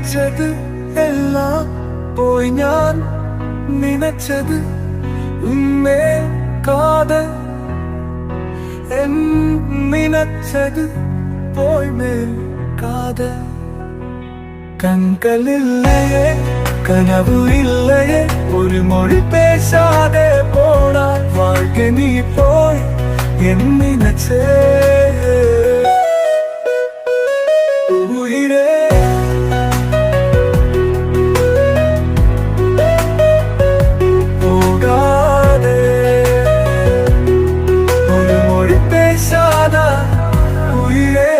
നിനച്ചത് എല്ലാം പോയി ഞാൻ നിനച്ചത് ഉമ്മേ കാതൽ നിനച്ചത് പോയി മേൽ കാതൽ കൺകളില്ലയേ കനവു ഇല്ലയേ ഒരു മൊഴി പേശാതെ പോണാൽ வாழ்க்கை നീ പോയി നിനച്ചേ ഉയിരേ പോകാതെ ഒരു മൊഴി പേശാതെ ഉയിരേ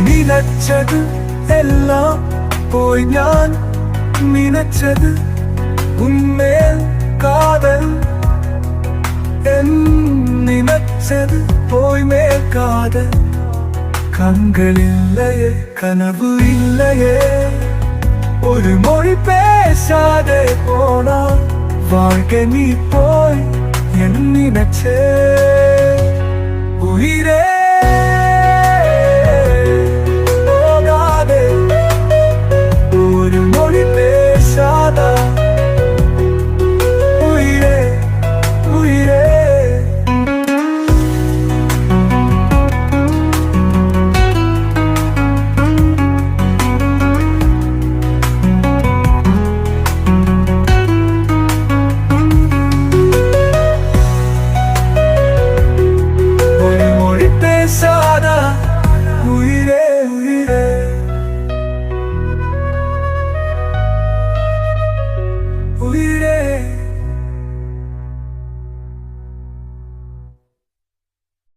നിനച്ചത് എല്ലാം പോയി ഞാൻ നിനച്ചത് ഉന്മേൽ കാതൽ നിനച്ചത് പോയി മേൽ കാതൽ കൺകളില്ലയേ കനവു ഇല്ലയേ ഒരു മൊഴി പേശാതെ പോണാൽ வாழ்க்கை നീ പോയി നിനച്ചേ ഉയിരേ